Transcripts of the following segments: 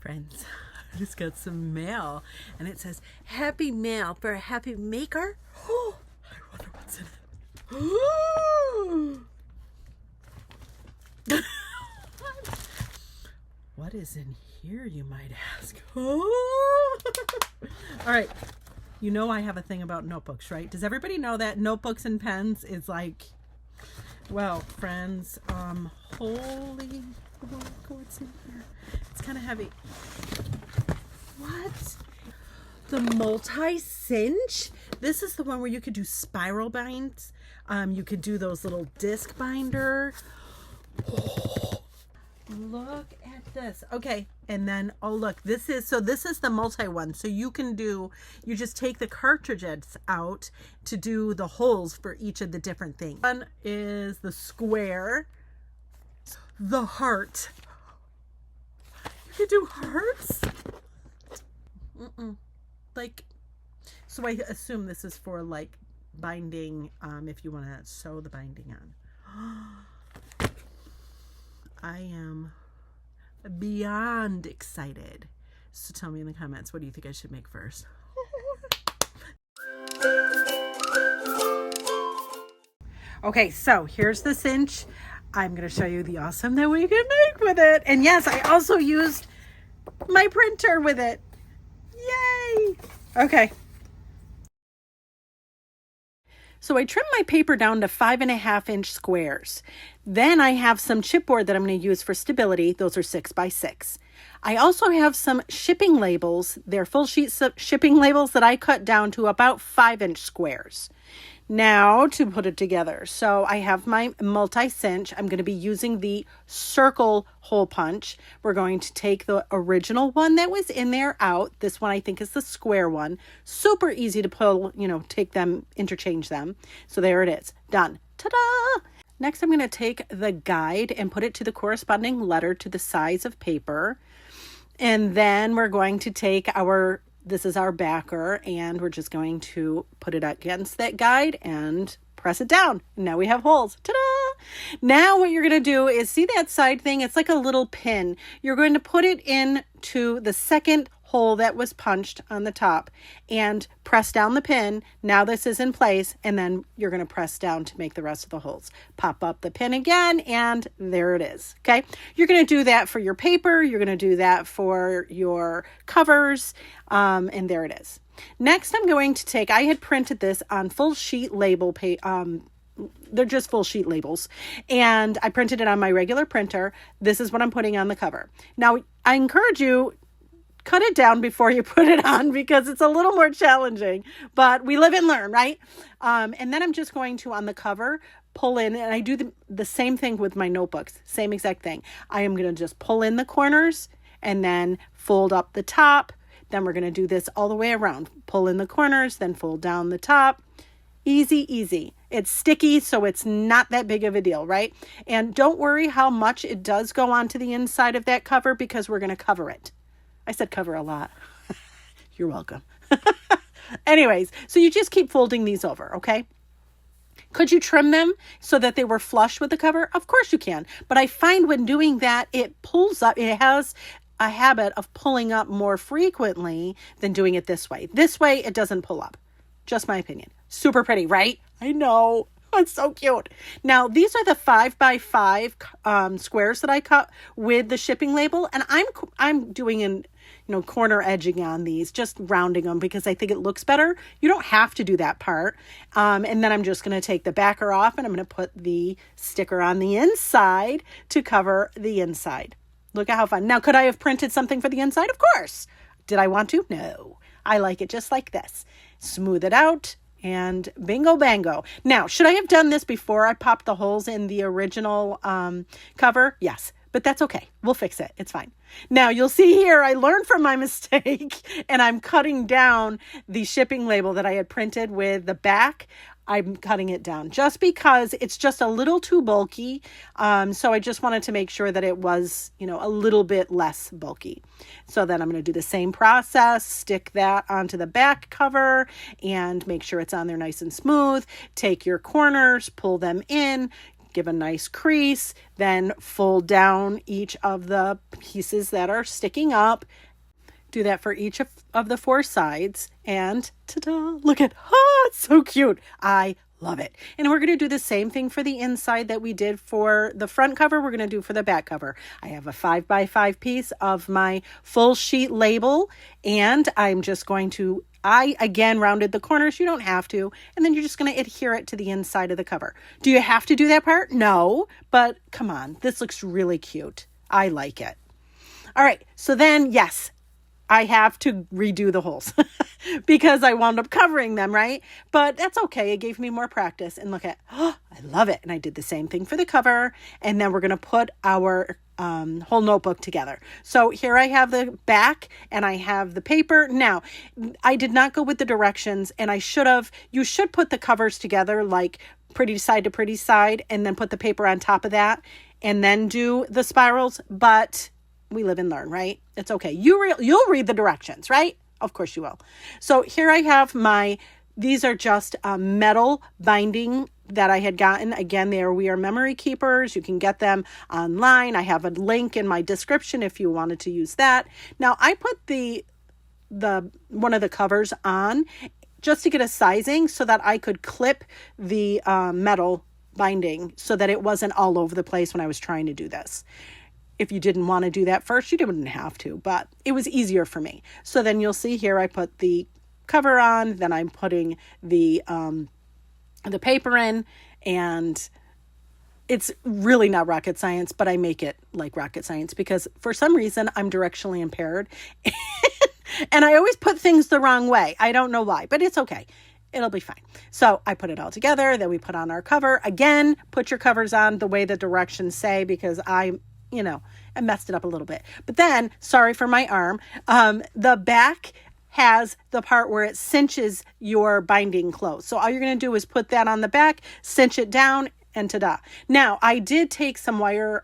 Friends, I just got some mail and it says happy mail for a happy maker. Oh, I wonder what's in it. What is in here, you might ask? Oh. All right, you know I have a thing about notebooks, right? Does everybody know that notebooks and pens is like, well, friends, holy, what's in here? It's kind of heavy. What? The Multi Cinch? This is the one where you could do spiral binds. You could do those little disc binder. Oh, look at this. Okay, and then, oh look, this is the multi one. So you just take the cartridges out to do the holes for each of the different things. One is the square, the heart. You could do hearts. Like, so I assume this is for like binding, if you want to sew the binding on. I am beyond excited. So tell me in the comments, what do you think I should make first? Okay, so here's the cinch. I'm going to show you the awesome that we can make with it. And yes, I also used my printer with it. Yay! Okay. So I trimmed my paper down to 5.5-inch squares. Then I have some chipboard that I'm going to use for stability. Those are 6x6. I also have some shipping labels. They're full sheet shipping labels that I cut down to about 5-inch squares. Now to put it together. So I have my Multi Cinch. I'm going to be using the circle hole punch. We're going to take the original one that was in there out. This one I think is the square one. Super easy to pull, take them, interchange them. So there it is. Done. Ta-da! Next I'm going to take the guide and put it to the corresponding letter to the size of paper. And then we're going to take this is our backer, and we're just going to put it against that guide and press it down. Now we have holes. Ta-da! Now what you're going to do is, see that side thing? It's like a little pin. You're going to put it into the second hole that was punched on the top and press down the pin. Now this is in place, and then you're going to press down to make the rest of the holes. Pop up the pin again, and there it is. Okay, you're going to do that for your paper. You're going to do that for your covers, and there it is. Next, I'm going to take, I had printed this on full sheet label they're just full sheet labels, and I printed it on my regular printer. This is what I'm putting on the cover. Now, I encourage you, cut it down before you put it on, because it's a little more challenging, but we live and learn, right? And then I'm just going to, on the cover, pull in, and I do the same thing with my notebooks, same exact thing. I am going to just pull in the corners and then fold up the top. Then we're going to do this all the way around. Pull in the corners, then fold down the top. Easy, easy. It's sticky, so it's not that big of a deal, right? And don't worry how much it does go onto the inside of that cover, because we're going to cover it. I said cover a lot. You're welcome. Anyways, so you just keep folding these over, okay? Could you trim them so that they were flush with the cover? Of course you can. But I find when doing that, it pulls up. It has a habit of pulling up more frequently than doing it this way. This way, it doesn't pull up. Just my opinion. Super pretty, right? I know. It's so cute. Now, these are the 5x5 squares that I cut with the shipping label. And I'm doing corner edging on these, just rounding them because I think it looks better. You don't have to do that part. And then I'm just going to take the backer off, and I'm going to put the sticker on the inside to cover the inside. Look at how fun. Now, could I have printed something for the inside? Of course. Did I want to? No. I like it just like this. Smooth it out. And bingo bango. Now, should I have done this before I popped the holes in the original cover? Yes, but that's okay. We'll fix it. It's fine. Now, you'll see here, I learned from my mistake, and I'm cutting down the shipping label that I had printed with the back. I'm cutting it down just because it's just a little too bulky. So I just wanted to make sure that it was, a little bit less bulky. So then I'm going to do the same process, stick that onto the back cover and make sure it's on there nice and smooth. Take your corners, pull them in, give a nice crease, then fold down each of the pieces that are sticking up. Do that for each of the 4 sides, and ta-da, look at, it's so cute. I love it. And we're going to do the same thing for the inside that we did for the front cover. We're going to do for the back cover. I have a 5x5 piece of my full sheet label, and I'm just going to, I again rounded the corners. You don't have to. And then you're just going to adhere it to the inside of the cover. Do you have to do that part? No, but come on. This looks really cute. I like it. All right. So then, yes, I have to redo the holes because I wound up covering them, right? But that's okay. It gave me more practice. And look at, I love it. And I did the same thing for the cover. And then we're going to put our whole notebook together. So here I have the back and I have the paper. Now, I did not go with the directions, and I should have. You should put the covers together like pretty side to pretty side, and then put the paper on top of that, and then do the spirals. But we live and learn, right? It's okay. You'll read the directions, right? Of course you will. So here I have these are just metal binding that I had gotten. Again, We Are Memory Keepers. You can get them online. I have a link in my description if you wanted to use that. Now I put the one of the covers on just to get a sizing so that I could clip the metal binding so that it wasn't all over the place when I was trying to do this. If you didn't want to do that first, you didn't have to, but it was easier for me. So then you'll see here I put the cover on, then I'm putting the paper in, and it's really not rocket science, but I make it like rocket science because for some reason I'm directionally impaired and I always put things the wrong way. I don't know why, but it's okay. It'll be fine. So I put it all together. Then we put on our cover. Again, put your covers on the way the directions say because I messed it up a little bit. But then, sorry for my arm, the back has the part where it cinches your binding closed. So all you're going to do is put that on the back, cinch it down, and ta-da. Now, I did take some wire,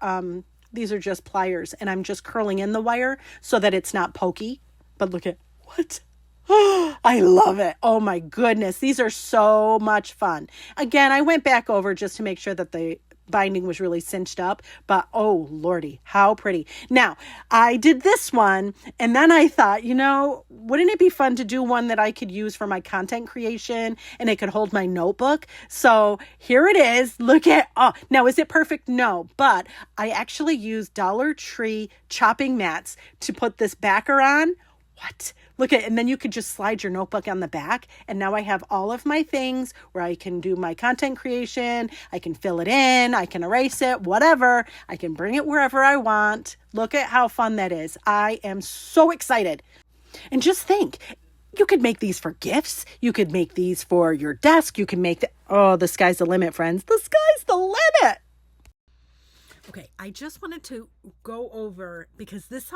these are just pliers, and I'm just curling in the wire so that it's not pokey. But look at, what? I love it. Oh my goodness. These are so much fun. Again, I went back over just to make sure that the binding was really cinched up, but oh lordy, how pretty. Now I did this one, and then I thought, wouldn't it be fun to do one that I could use for my content creation and it could hold my notebook? So here it is. Look at, now is it perfect? No, but I actually used Dollar Tree chopping mats to put this backer on. What? Look at, and then you could just slide your notebook on the back. And now I have all of my things where I can do my content creation. I can fill it in. I can erase it, whatever. I can bring it wherever I want. Look at how fun that is. I am so excited. And just think, you could make these for gifts. You could make these for your desk. You can make the sky's the limit, friends. The sky's the limit. Okay, I just wanted to go over, because this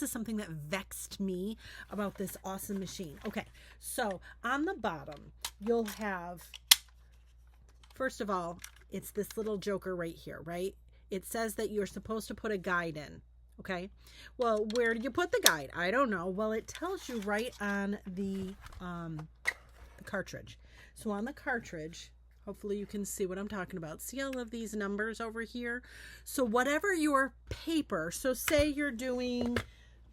is something that vexed me about this awesome machine. Okay, so on the bottom, you'll have, first of all, it's this little joker right here, right? It says that you're supposed to put a guide in, okay? Well, where do you put the guide? I don't know. Well, it tells you right on the cartridge. So on the cartridge, hopefully you can see what I'm talking about. See all of these numbers over here? So whatever your paper, so say you're doing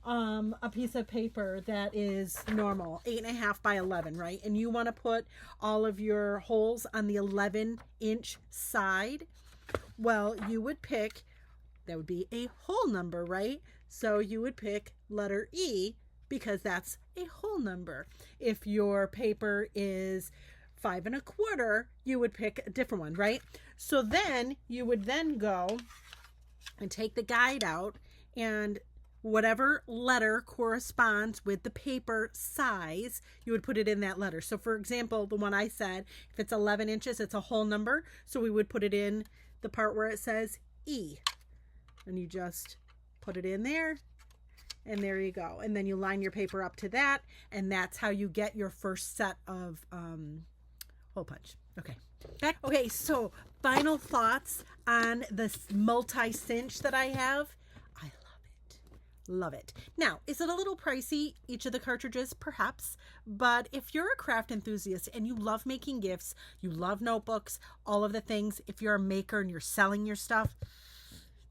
a piece of paper that is normal, 8.5 by 11, right? And you want to put all of your holes on the 11-inch side. Well, you would pick, that would be a whole number, right? So you would pick letter E because that's a whole number. If your paper is 5 1/4, you would pick a different one, right? So then you would then go and take the guide out, and whatever letter corresponds with the paper size, you would put it in that letter. So for example, the one I said, if it's 11 inches, it's a whole number. So we would put it in the part where it says E, and you just put it in there. And there you go. And then you line your paper up to that, and that's how you get your first set of hole punch. Okay, so final thoughts on this multi cinch that I have. I love it. Love it. Now, is it a little pricey, each of the cartridges? Perhaps. But if you're a craft enthusiast and you love making gifts, you love notebooks, all of the things, if you're a maker and you're selling your stuff,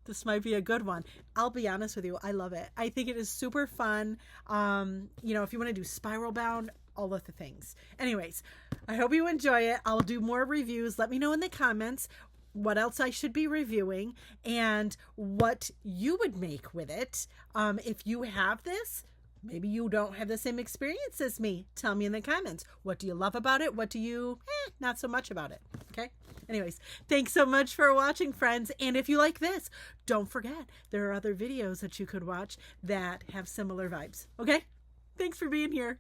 this might be a good one. I'll be honest with you, I love it. I think it is super fun. If you want to do spiral bound, all of the things. Anyways, I hope you enjoy it. I'll do more reviews. Let me know in the comments what else I should be reviewing and what you would make with it. If you have this, maybe you don't have the same experience as me. Tell me in the comments. What do you love about it? What do you not so much about it? Okay. Anyways, thanks so much for watching, friends. And if you like this, don't forget there are other videos that you could watch that have similar vibes. Okay. Thanks for being here.